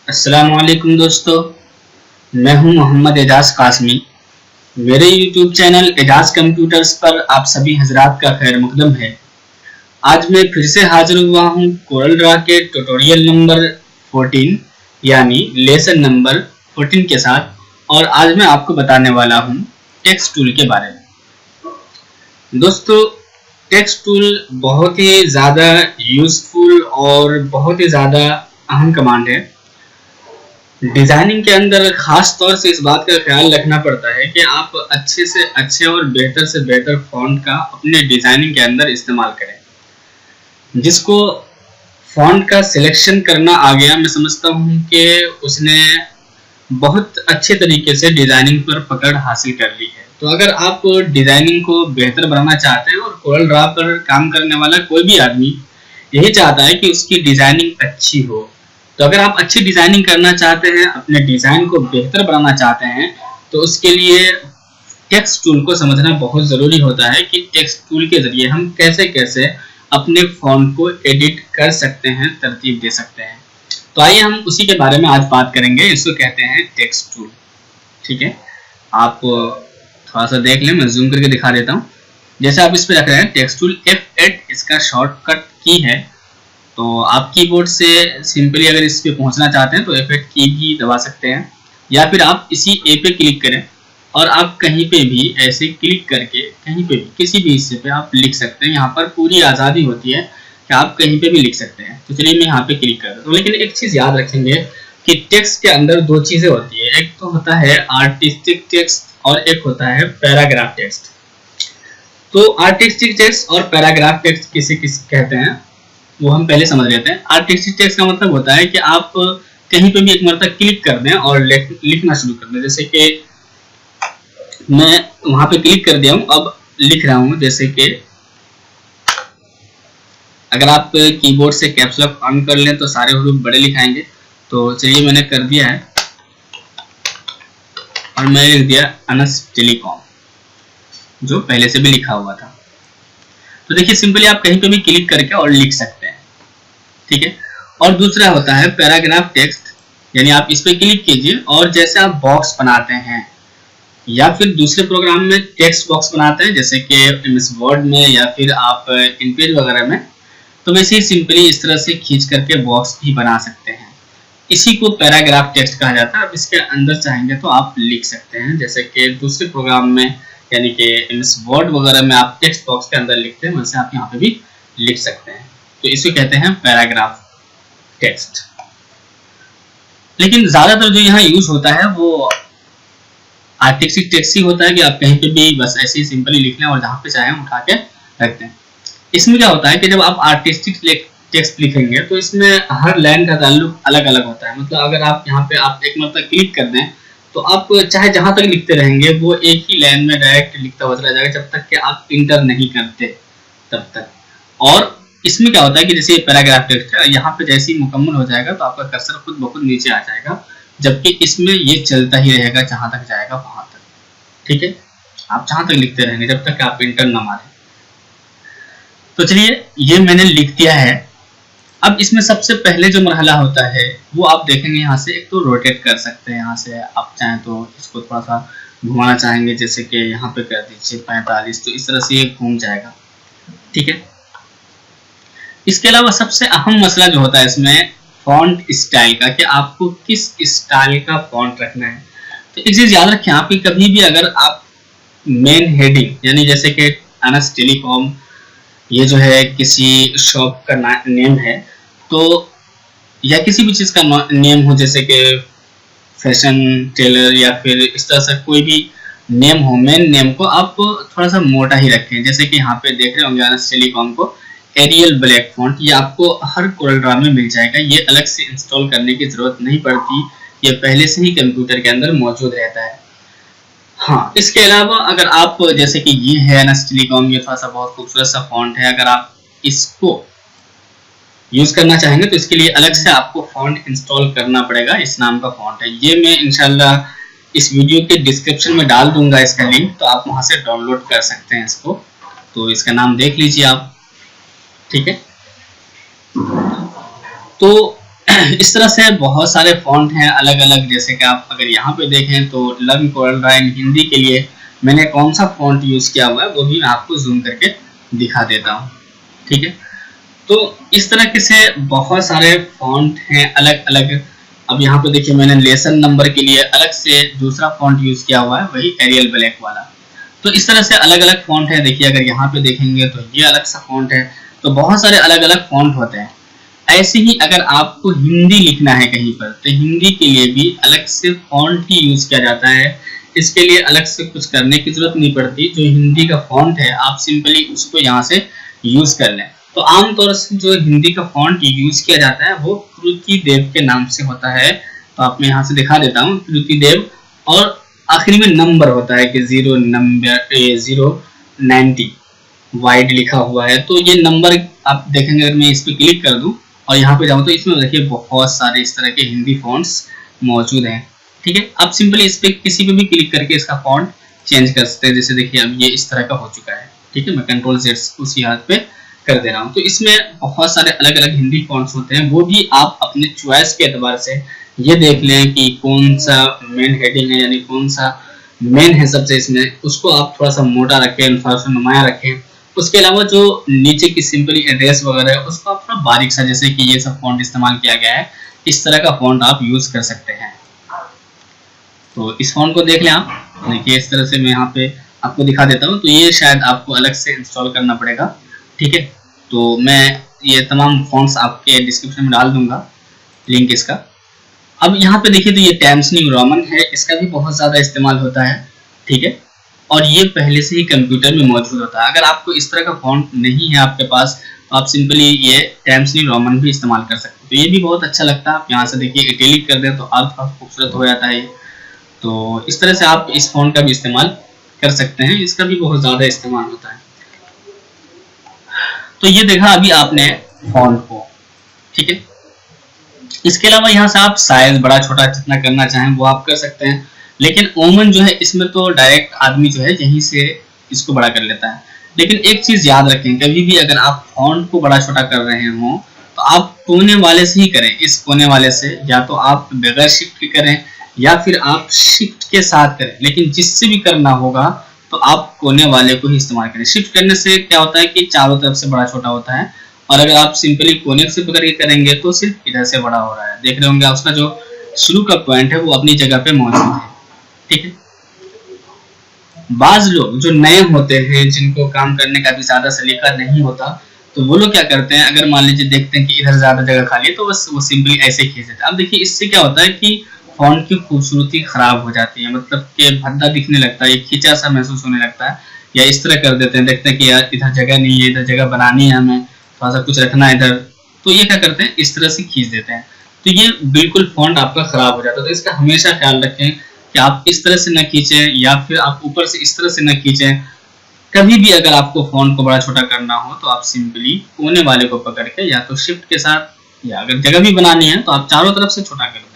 अस्सलामुअलैकुम दोस्तों, मैं हूं मोहम्मद एजाज कासमी। मेरे यूट्यूब चैनल एजाज कंप्यूटर्स पर आप सभी हजरात का खैर मकदम है। आज मैं फिर से हाजिर हुआ हूं कोरल ड्रा के ट्यूटोरियल नंबर 14 यानी लेसन नंबर 14 के साथ। और आज मैं आपको बताने वाला हूं टेक्स्ट टूल के बारे में। दोस्तों, टेक्स्ट टूल बहुत ही ज़्यादा यूज़फुल और बहुत ही ज़्यादा अहम कमांड है। डिजाइनिंग के अंदर खास तौर से इस बात का ख्याल रखना पड़ता है कि आप अच्छे से अच्छे और बेहतर से बेहतर फॉन्ट का अपने डिजाइनिंग के अंदर इस्तेमाल करें। जिसको फॉन्ट का सिलेक्शन करना आ गया, मैं समझता हूं कि उसने बहुत अच्छे तरीके से डिजाइनिंग पर पकड़ हासिल कर ली है। तो अगर आप डिजाइनिंग को बेहतर बनाना चाहते हैं, और कोरल ड्रा पर काम करने वाला कोई भी आदमी यही चाहता है कि उसकी डिजाइनिंग अच्छी हो, तो अगर आप अच्छी डिजाइनिंग करना चाहते हैं, अपने डिजाइन को बेहतर बनाना चाहते हैं, तो उसके लिए टेक्स्ट टूल को समझना बहुत जरूरी होता है कि टेक्स्ट टूल के जरिए हम कैसे कैसे अपने फॉन्ट को एडिट कर सकते हैं, तरतीब दे सकते हैं। तो आइए हम उसी के बारे में आज बात करेंगे। इसको कहते हैं टेक्स्ट टूल। ठीक है, आप थोड़ा सा देख लें, मैं जूम करके दिखा देता हूँ। जैसे आप इस पे रख रहे हैं टेक्स्ट टूल, F8 इसका शॉर्टकट की है। तो आप कीबोर्ड से सिंपली अगर इस पे पहुंचना चाहते हैं तो F8 की भी दबा सकते हैं, या फिर आप इसी ए पे क्लिक करें और आप कहीं पे भी ऐसे क्लिक करके कहीं पे भी किसी भी हिस्से पे आप लिख सकते हैं। यहाँ पर पूरी आज़ादी होती है कि आप कहीं पे भी लिख सकते हैं। तो चलिए मैं यहाँ पे क्लिक करता हूँ। लेकिन एक चीज़ याद रखेंगे कि टेक्स्ट के अंदर दो चीज़ें होती है, एक तो होता है आर्टिस्टिक टेक्स्ट और एक होता है पैराग्राफ टेक्स्ट। तो आर्टिस्टिक टेक्स्ट और पैराग्राफ टेक्स्ट किसे कहते हैं वो हम पहले समझ लेते हैं। आर्टिस्टिक टेक्स्ट का मतलब होता है कि आप कहीं पे भी एक मरतबा क्लिक कर दें और लिखना शुरू कर दें। जैसे कि मैं वहां पे क्लिक कर दिया हूं, अब लिख रहा हूं। जैसे कि अगर आप कीबोर्ड से कैप्स लॉक ऑन कर लें तो सारे हरूफ बड़े लिखाएंगे। तो चलिए मैंने कर दिया है और मैंने लिख दिया अनस टेलीकॉम, जो पहले से भी लिखा हुआ था। तो देखिए सिंपली आप कहीं पे भी क्लिक करके और लिख सकते हैं। ठीक है, और दूसरा होता है पैराग्राफ टेक्स्ट, यानी आप इस पे क्लिक कीजिए और जैसे आप बॉक्स बनाते हैं या फिर दूसरे प्रोग्राम में टेक्स्ट बॉक्स बनाते हैं, जैसे कि MS वर्ड में या फिर आप इनपेज वगैरह में, तो वैसे ही सिंपली इस तरह से खींच करके बॉक्स भी बना सकते हैं। इसी को पैराग्राफ टेक्स्ट कहा जाता है। अब इसके अंदर चाहेंगे तो आप लिख सकते हैं, जैसे कि दूसरे प्रोग्राम में यानी कि MS वर्ड वगैरह में आप टेक्स्ट बॉक्स के अंदर लिखते हैं, वैसे आप यहाँ पे भी लिख सकते हैं। तो इसे कहते हैं पैराग्राफ टेक्स्ट। लेकिन ज्यादातर जो यहाँ यूज होता है वो आर्टिस्टिक टेक्स्ट ही होता है, कि आप कहीं पे भी बस ऐसे ही सिंपली लिख लें और जहाँ पे चाहें उठा के रख दें। इसमें क्या होता है कि जब आप आर्टिस्टिक टेक्स्ट लिखेंगे तो इसमें हर लाइन का ताल्लुक अलग अलग होता है। मतलब अगर आप यहाँ पे आप एक मरतबा क्लिक कर दें तो आप चाहे जहां तक लिखते रहेंगे वो एक ही लाइन में डायरेक्ट लिखता हुआ चला जाएगा, जब तक कि आप इंटर नहीं करते तब तक। और इसमें क्या होता है कि जैसे पैराग्राफ टेक्स्ट है, यहाँ पे जैसे ही मुकम्मल हो जाएगा तो आपका कर्सर खुद ब खुद नीचे आ जाएगा, जबकि इसमें ये चलता ही रहेगा जहां तक जाएगा वहां तक। ठीक है, आप जहां तक लिखते रहेंगे जब तक आप इंटर ना मारें। तो चलिए ये मैंने लिख दिया है। अब इसमें सबसे पहले जो मरहला होता है वो आप देखेंगे यहाँ से, एक तो रोटेट कर सकते हैं। यहाँ से आप चाहें तो इसको थोड़ा सा घुमाना चाहेंगे, जैसे कि यहाँ पे कर दीजिए 45, तो इस तरह से ये घूम जाएगा। ठीक है, इसके अलावा सबसे अहम मसला जो होता है इसमें फॉन्ट स्टाइल का, कि आपको किस स्टाइल का फॉन्ट रखना है। तो एक चीज याद रखें, आप कभी भी अगर आप मेन हेडिंग यानी जैसे कि अनस टेलीकॉम ये जो है किसी शॉप का नेम है, तो या किसी भी चीज का नेम हो, जैसे कि फैशन टेलर या फिर इस तरह से कोई भी नेम हो, मेन नेम को आप थोड़ा सा मोटा ही रखें। जैसे कि यहाँ पे देख रहे होंगे अनस टेलीकॉम को एरियल ब्लैक फॉन्ट, ये आपको हर कोरल ड्रा में मिल जाएगा। ये अलग से इंस्टॉल करने की जरूरत नहीं पड़ती, ये पहले से ही कंप्यूटर के अंदर मौजूद रहता है। हाँ, इसके अलावा अगर आप जैसे कि ये है अनस टेलीकॉम, ये थोड़ा सा बहुत खूबसूरत सा फॉन्ट है, अगर आप इसको यूज करना चाहेंगे तो इसके लिए अलग से आपको फॉन्ट इंस्टॉल करना पड़ेगा। इस नाम का फॉन्ट है, ये मैं इंशाल्लाह इस वीडियो के डिस्क्रिप्शन में डाल दूंगा इसका लिंक, तो आप वहां से डाउनलोड कर सकते हैं इसको। तो इसका नाम देख लीजिए आप। ठीक है, तो इस तरह से बहुत सारे फॉन्ट हैं अलग अलग, जैसे कि आप अगर यहाँ पे देखें तो लर्न कोरलड्राइन हिंदी के लिए मैंने कौन सा फॉन्ट यूज किया हुआ है वो भी मैं आपको जूम करके दिखा देता हूँ। ठीक है, तो इस तरह से बहुत सारे फॉन्ट हैं अलग अलग। अब यहाँ पे देखिए मैंने लेसन नंबर के लिए अलग से दूसरा फॉन्ट यूज किया हुआ है, वही एरियल ब्लैक वाला। तो इस तरह से अलग अलग फॉन्ट है। देखिए अगर यहाँ पे देखेंगे तो ये अलग सा फॉन्ट है, तो बहुत सारे अलग अलग फॉन्ट होते हैं। ऐसे ही अगर आपको हिंदी लिखना है कहीं पर, तो हिंदी के लिए भी अलग से फॉन्ट ही यूज किया जाता है। इसके लिए अलग से कुछ करने की जरूरत नहीं पड़ती। जो हिंदी का फॉन्ट है आप सिंपली उसको यहाँ से यूज कर लें। तो आमतौर से जो हिंदी का फॉन्ट यूज किया जाता है वो कृति देव के नाम से होता है। तो आप मैं यहाँ से दिखा देता हूँ, कृति देव, और आखिरी में नंबर होता है कि 090 वाइड लिखा हुआ है। तो ये नंबर आप देखेंगे, अगर मैं इस पर क्लिक कर दूं और यहाँ पे जाऊँ तो इसमें देखिए बहुत सारे इस तरह के हिंदी फॉन्ट्स मौजूद हैं। ठीक है, आप सिंपली इस पे किसी पे भी क्लिक करके इसका फॉन्ट चेंज कर सकते हैं। जैसे देखिए अब ये इस तरह का हो चुका है। ठीक है, मैं कंट्रोल Z उसी हाथ पे कर दे रहा हूँ। तो इसमें बहुत सारे अलग अलग हिंदी फॉन्ट्स होते हैं, वो भी आप अपने चॉइस के एतबार से ये देख लें कि कौन सा मेन हेडिंग है, यानी कौन सा मेन है सबसे इसमें, उसको आप थोड़ा सा मोटा रखें, थोड़ा सा नुमाया रखें। उसके अलावा जो नीचे की सिंपली एड्रेस वगैरह है उसको आप थोड़ा बारीक सा, जैसे कि ये सब फॉन्ट इस्तेमाल किया गया है, इस तरह का फॉन्ट आप यूज कर सकते हैं। तो इस फॉन्ट को देख लें आप। देखिए इस तरह से मैं यहाँ पे आपको दिखा देता हूँ। तो ये शायद आपको अलग से इंस्टॉल करना पड़ेगा। ठीक है, तो मैं ये तमाम फॉन्ट्स आपके डिस्क्रिप्शन में डाल दूंगा लिंक इसका। अब यहाँ पे देखिए तो ये टाइम्स न्यू रोमन है, इसका भी बहुत ज़्यादा इस्तेमाल होता है। ठीक है, और ये पहले से ही कंप्यूटर में मौजूद होता है। अगर आपको इस तरह का फॉन्ट नहीं है आपके पास तो आप सिंपली ये टाइम्स न्यू रोमन भी इस्तेमाल कर सकते हैं। तो ये भी बहुत अच्छा लगता है। आप यहाँ से देखिए इटैलिक कर दें तो और खूबसूरत हो जाता है। तो इस तरह से आप इस फॉन्ट का भी इस्तेमाल कर सकते हैं, इसका भी बहुत ज़्यादा इस्तेमाल होता है। तो ये देखा अभी आपने फॉन्ट को। ठीक है, इसके अलावा यहाँ से आप साइज बड़ा छोटा जितना करना चाहें वो आप कर सकते हैं। लेकिन ओमन जो है इसमें तो डायरेक्ट आदमी जो है यहीं से इसको बड़ा कर लेता है। लेकिन एक चीज याद रखें, कभी भी अगर आप फॉन्ट को बड़ा छोटा कर रहे हो तो आप कोने वाले से ही करें। इस कोने वाले से या तो आप बगैर शिफ्ट के करें या फिर आप शिफ्ट के साथ करें, लेकिन जिससे भी करना होगा तो आप कोने वाले को ही इस्तेमाल करें। शिफ्ट करने से क्या होता है कि चारों तरफ से बड़ा छोटा होता है, और अगर आप सिंपली कोने से पकड़ के करेंगे तो सिर्फ इधर से बड़ा हो रहा है। देख रहे होंगे उसका जो शुरू का पॉइंट है वो अपनी जगह पे मौजूद है। ठीक है, बाज लोग जो नए होते हैं, जिनको काम करने का भी ज्यादा सलीका नहीं होता, तो वो लोग क्या करते हैं, अगर मान लीजिए देखते हैं कि इधर ज्यादा जगह खाली है तो बस वो सिंपली ऐसे खींच देते हैं। अब देखिए इससे क्या होता है कि फॉन्ट की खूबसूरती खराब हो जाती है, मतलब कि भद्दा दिखने लगता है, खींचा सा महसूस होने लगता है। या इस तरह कर देते हैं, देखते हैं कि यार इधर जगह नहीं है, इधर जगह बनानी है, हमें थोड़ा सा कुछ रखना है इधर, तो ये क्या करते हैं इस तरह से खींच देते हैं। तो ये बिल्कुल फॉन्ट आपका खराब हो जाता है। तो इसका हमेशा ख्याल रखें कि आप इस तरह से न खींचें या फिर आप ऊपर से इस तरह से न खींचें। कभी भी अगर आपको फॉन्ट को बड़ा छोटा करना हो तो आप सिंपली कोने वाले को पकड़ के या तो शिफ्ट के साथ, या अगर जगह भी बनानी है तो आप चारों तरफ से छोटा कर दें।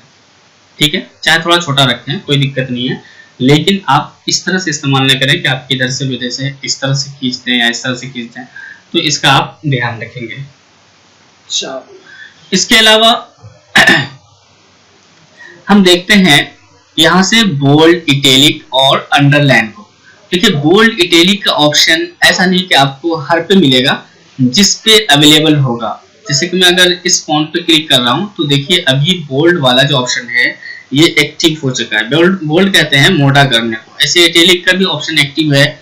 ठीक है, चाहे थोड़ा छोटा रखें कोई दिक्कत नहीं है, लेकिन आप इस तरह से इस्तेमाल न करें कि आप इधर से भी से इस तरह से खींचते हैं या इस तरह से खींचते हैं। तो इसका आप ध्यान रखेंगे। इसके अलावा हम देखते हैं यहाँ से बोल्ड, इटैलिक और अंडरलाइन को। देखिए बोल्ड इटैलिक का ऑप्शन ऐसा नहीं कि आपको हर पे मिलेगा, जिस पे अवेलेबल होगा। जैसे कि मैं अगर इस फॉन्ट पे क्लिक कर रहा हूँ तो देखिए अभी बोल्ड वाला जो ऑप्शन है ये एक्टिव हो चुका है। बोल्ड कहते हैं मोटा करने को। ऐसे इटैलिक का भी ऑप्शन एक्टिव है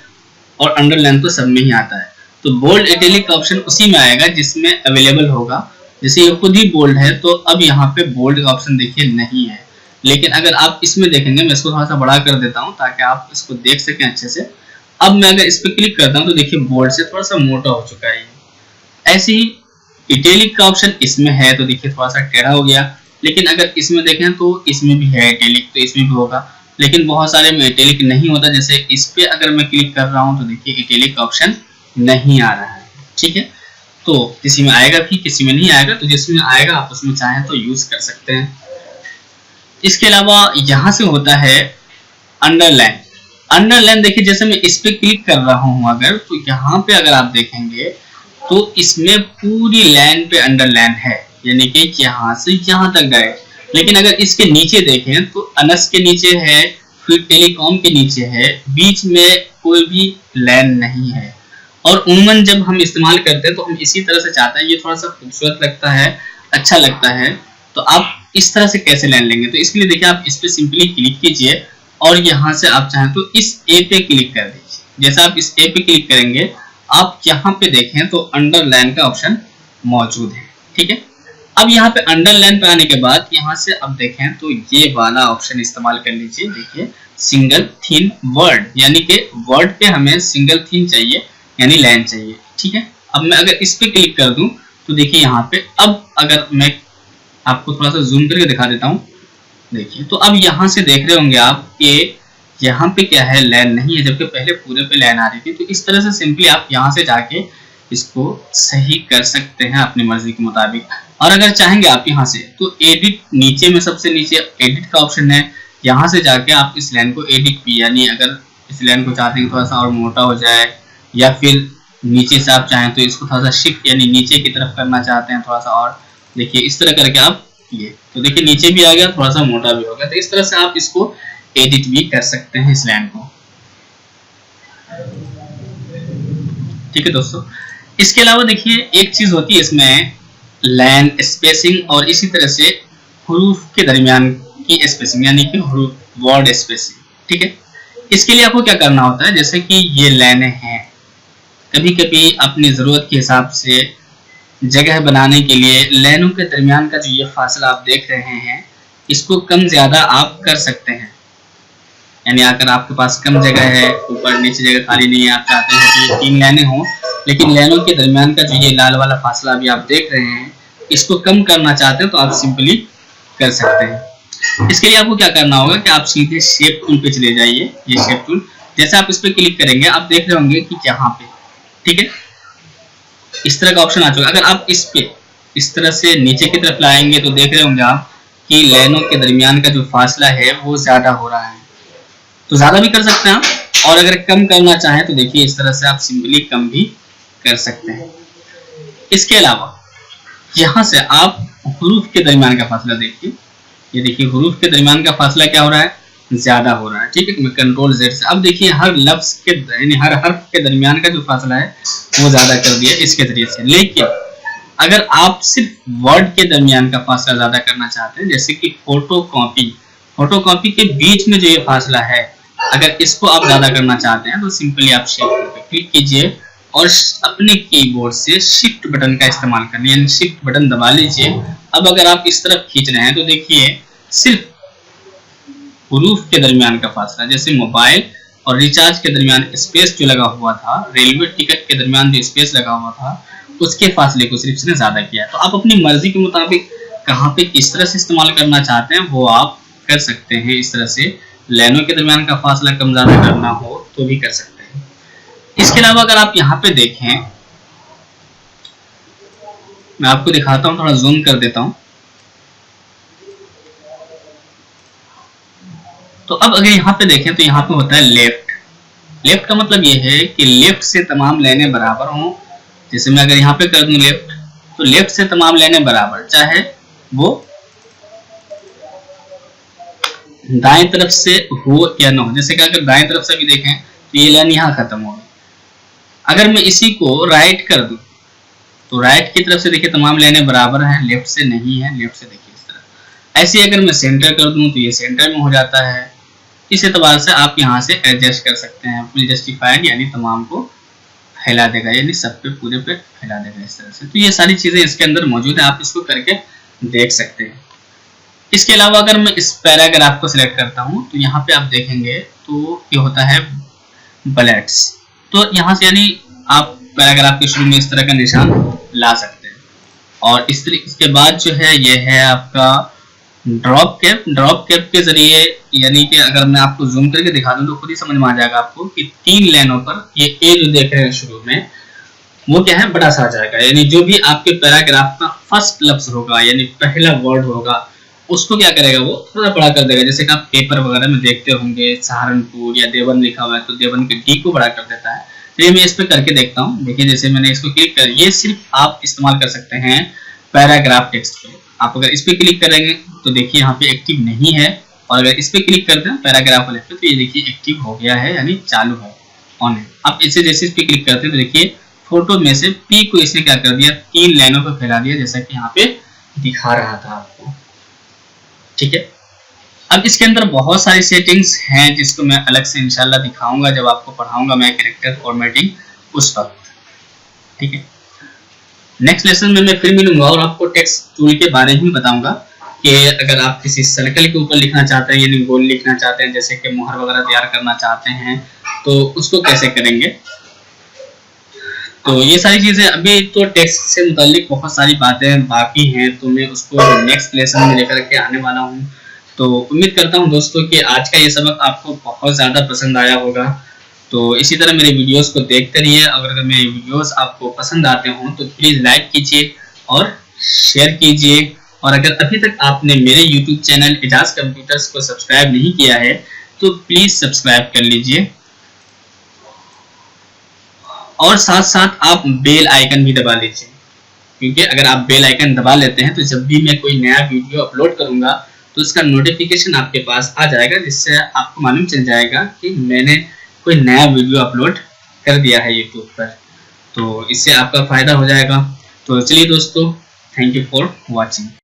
और अंडरलाइन तो सब में ही आता है। तो बोल्ड इटैलिक का ऑप्शन उसी में आएगा जिसमें अवेलेबल होगा। जैसे ये खुद ही बोल्ड है तो अब यहाँ पे बोल्ड का ऑप्शन देखिए नहीं है, लेकिन अगर आप इसमें देखेंगे, मैं इसको थोड़ा सा बड़ा कर देता हूँ ताकि आप इसको देख सकें अच्छे से। अब मैं अगर इस पर क्लिक करता हूँ तो देखिए बोल्ड से थोड़ा सा मोटा हो चुका है। ऐसे ही इटैलिक का ऑप्शन इसमें है तो देखिए थोड़ा सा टेढ़ा हो गया, लेकिन अगर इसमें देखें तो इसमें भी है इटैलिक, तो इसमें भी होगा। लेकिन बहुत सारे में इटैलिक नहीं होता। जैसे इस पे अगर मैं क्लिक कर रहा हूँ तो देखिए इटैलिक का ऑप्शन नहीं आ रहा है। ठीक है, तो किसी में आएगा भी, किसी में नहीं आएगा, तो जिसमें आएगा आप उसमें चाहें तो यूज कर सकते हैं। इसके अलावा यहाँ से होता है अंडरलाइन। अंडरलाइन देखिए जैसे मैं इस पे क्लिक कर रहा हूँ अगर, तो यहाँ पे अगर आप देखेंगे तो इसमें पूरी लाइन पे अंडरलाइन है। यानी कि यहाँ से यहाँ तक गए। लेकिन अगर इसके नीचे देखें तो अनस के नीचे है, फिर टेलीकॉम के नीचे है, बीच में कोई भी लैन नहीं है। और उम्मन जब हम इस्तेमाल करते हैं तो हम इसी तरह से चाहते हैं, ये थोड़ा सा खूबसूरत लगता है, अच्छा लगता है, तो आप इस तरह से कैसे लैन लेंगे। तो इसके लिए देखिए आप इस पे सिंपली क्लिक कीजिए और यहाँ से आप चाहें तो इस ए पे क्लिक कर दीजिए। जैसे आप इस ए पे क्लिक करेंगे आप यहाँ पे देखें तो अंडरलाइन का ऑप्शन मौजूद है, ठीक है। अब यहाँ पे अंडरलाइन पे आने के बाद यहाँ से अब देखें तो ये वाला ऑप्शन इस्तेमाल कर लीजिए। देखिए सिंगल थीन वर्ड, यानी कि वर्ड पे हमें सिंगल थीन चाहिए, यानी लाइन चाहिए, ठीक है। अब मैं अगर इस पे क्लिक कर दूं तो देखिए यहाँ पे अब अगर मैं आपको थोड़ा सा जूम करके दिखा देता हूँ, देखिए तो अब यहाँ से देख रहे होंगे आप कि यहाँ पे क्या है, लाइन नहीं है, जबकि पहले पूरे पे लाइन आ रही थी। तो इस तरह से सिंपली आप यहाँ से जाके इसको सही कर सकते हैं अपनी मर्जी के मुताबिक। और अगर चाहेंगे आप यहाँ से तो एडिट, नीचे में सबसे नीचे एडिट का ऑप्शन है, यहाँ से जाके आप इस लाइन को एडिट भी, यानी अगर इस लाइन को चाहते हैं थोड़ा सा और मोटा हो जाए, या फिर नीचे से आप चाहें तो इसको थोड़ा सा शिफ्ट यानी नीचे की तरफ करना चाहते हैं थोड़ा सा, और देखिए इस तरह करके आप ये तो देखिए नीचे भी आ गया, थोड़ा सा मोटा भी हो गया। तो इस तरह से आप इसको एडिट भी कर सकते हैं इस लाइन को, ठीक है दोस्तों। इसके अलावा देखिए एक चीज होती है इसमें लाइन स्पेसिंग और इसी तरह से हुरूफ के दरमियान की स्पेसिंग, यानी कि वर्ड स्पेसिंग, ठीक है। इसके लिए आपको क्या करना होता है, जैसे कि ये लाइनें हैं, कभी कभी अपनी जरूरत के हिसाब से जगह बनाने के लिए लाइनों के दरमियान का जो ये फासला आप देख रहे हैं इसको कम ज्यादा आप कर सकते हैं। यानी अगर आपके पास कम जगह है, ऊपर नीचे जगह खाली नहीं है, आप चाहते हैं कि ये 3 लाइनें हों, लेकिन लाइनों के दरमियान का जो ये लाल वाला फासला अभी आप देख रहे हैं इसको कम करना चाहते हैं तो आप सिंपली कर सकते हैं। इसके लिए आपको क्या करना होगा कि आप सीधे शेप टूल पे चले जाइए। ये शेप टूल जैसे आप इस पे क्लिक करेंगे आप देख रहे होंगे कि यहाँ पे, ठीक है, इस तरह का ऑप्शन आ चुका है। अगर आप इस पे इस तरह से नीचे की तरफ लाएंगे तो देख रहे होंगे आप कि लाइनों के दरमियान का जो फासला है वो ज्यादा हो रहा है, तो ज्यादा भी कर सकते हैं आप, और अगर कम करना चाहें तो देखिए इस तरह से आप सिंपली कम भी कर सकते हैं। इसके अलावा यहाँ से आप हुरूफ के दरमियान का फासला देखिए, ये देखिए हुरूफ के दरमियान का फासला क्या हो रहा है, ज्यादा हो रहा है, ठीक है। मैं कंट्रोल Z से अब देखिए हर लफ्ज के यानी हर हर्फ के दरमियान का जो फासला है वो ज्यादा कर दिया इसके जरिए से। लेकिन अगर आप सिर्फ वर्ड के दरमियान का फासला ज्यादा करना चाहते हैं, जैसे कि फोटोकॉपी के बीच में जो ये फासला है, अगर इसको आप ज्यादा करना चाहते हैं तो सिंपली आप शेप पे क्लिक कीजिए और अपने कीबोर्ड से शिफ्ट बटन का इस्तेमाल करना, यानी शिफ्ट बटन दबा लीजिए। अब अगर आप इस तरफ खींच रहे हैं तो देखिए सिर्फ हुरूफ के दरमियान का फासला, जैसे मोबाइल और रिचार्ज के दरमियान स्पेस जो लगा हुआ था, रेलवे टिकट के दरमियान जो स्पेस लगा हुआ था, उसके फासले को सिर्फ इसने ज्यादा किया। तो आप अपनी मर्जी के मुताबिक कहाँ पे किस तरह से इस्तेमाल करना चाहते हैं वो आप कर सकते हैं। इस तरह से लाइनों के दरमियान का फासला कम ज्यादा करना हो तो भी कर सकते हैं। इसके अलावा अगर आप यहाँ पे देखें, मैं आपको दिखाता हूँ, थोड़ा जूम कर देता हूँ। तो अब अगर यहाँ पे देखें तो यहाँ पे होता है लेफ्ट का मतलब ये है कि लेफ्ट से तमाम लाइनें बराबर हों। जैसे मैं अगर यहाँ पे कर दूं लेफ्ट, तो लेफ्ट से तमाम लाइनें बराबर, चाहे वो दाएं तरफ से हो या ना हो। जैसे कि अगर दाएं तरफ से भी देखें तो ये लाइन यहाँ खत्म होगी। अगर मैं इसी को राइट कर दूं तो राइट की तरफ से देखिए तमाम लाइनें बराबर हैं, लेफ्ट से नहीं है, लेफ्ट से देखिए इस तरह। ऐसे अगर मैं सेंटर कर दूं तो ये सेंटर में हो जाता है। इस एतबार से आप यहाँ से एडजस्ट कर सकते हैं। फुल जस्टिफाइड यानी तमाम को फैला देगा, यानी सब पे पूरे पे फैला देगा इस तरह से। तो ये सारी चीजें इसके अंदर मौजूद है, आप इसको करके देख सकते हैं। इसके अलावा अगर मैं इस पैराग्राफ को सिलेक्ट करता हूँ तो यहाँ पे आप देखेंगे तो ये होता है बुलेट्स। तो यहाँ से यानी आप पैराग्राफ के शुरू में इस तरह का निशान ला सकते हैं। और इसके बाद जो है ये है आपका ड्रॉप कैप के जरिए, यानी कि अगर मैं आपको जूम करके दिखा दूं तो खुद ही समझ में आ जाएगा आपको कि 3 लाइनों पर ये ए जो देख रहे हैं शुरू में वो क्या है, बड़ा सा आ जाएगा। यानी जो भी आपके पैराग्राफ का फर्स्ट लफ्ज होगा यानी पहला वर्ड होगा उसको क्या करेगा, वो थोड़ा बड़ा कर देगा। जैसे कि आप पेपर वगैरह में देखते होंगे सहारनपुर या देवन लिखा हुआ है तो देवन के डी को बड़ा कर देता है। तो ये मैं इस पे करके देखता हूँ। देखिए जैसे मैंने इसको क्लिक कर, ये सिर्फ आप इस्तेमाल कर सकते हैं पैराग्राफ टेक्स्ट पे। आप अगर इस पे क्लिक करेंगे तो देखिए यहाँ पे एक्टिव नहीं है, और अगर इस पे क्लिक करते हैं पैराग्राफ वाले पे तो ये देखिए एक्टिव हो गया है, यानी चालू है, ऑन है। अब इसे जैसे इस पे क्लिक करते हैं तो देखिए फोटो में से पी को इसने क्या कर दिया, 3 लाइनों पे फैला दिया, जैसा कि यहाँ पे दिखा रहा था आपको। ठीक है, अब इसके अंदर बहुत सारी सेटिंग्स हैं जिसको मैं अलग से इंशाल्लाह दिखाऊंगा जब आपको पढ़ाऊंगा मैं कैरेक्टर फॉर्मेटिंग उस वक्त। ठीक है, नेक्स्ट लेसन में मैं फिर मिलूंगा और आपको टेक्स्ट टूल के बारे में बताऊंगा कि अगर आप किसी सर्कल के ऊपर लिखना चाहते हैं, यानी गोल लिखना चाहते हैं, जैसे कि मोहर वगैरह तैयार करना चाहते हैं, तो उसको कैसे करेंगे। तो ये सारी चीजें, अभी तो टेक्स्ट से मुतालिक बहुत सारी बातें बाकी हैं, तो मैं उसको नेक्स्ट लेसन में लेकर के आने वाला हूँ। तो उम्मीद करता हूँ दोस्तों कि आज का ये सबक आपको बहुत ज़्यादा पसंद आया होगा। तो इसी तरह मेरे वीडियोस को देखते रहिए, और अगर मेरे वीडियोस आपको पसंद आते हों तो प्लीज़ लाइक कीजिए और शेयर कीजिए। और अगर अभी तक आपने मेरे यूट्यूब चैनल एजाज कंप्यूटर्स को सब्सक्राइब नहीं किया है तो प्लीज़ सब्सक्राइब कर लीजिए, और साथ साथ आप बेल आइकन भी दबा लीजिए, क्योंकि अगर आप बेल आइकन दबा लेते हैं तो जब भी मैं कोई नया वीडियो अपलोड करूंगा तो उसका नोटिफिकेशन आपके पास आ जाएगा, जिससे आपको मालूम चल जाएगा कि मैंने कोई नया वीडियो अपलोड कर दिया है यूट्यूब पर। तो इससे आपका फ़ायदा हो जाएगा। तो चलिए दोस्तों, थैंक यू फॉर वॉचिंग।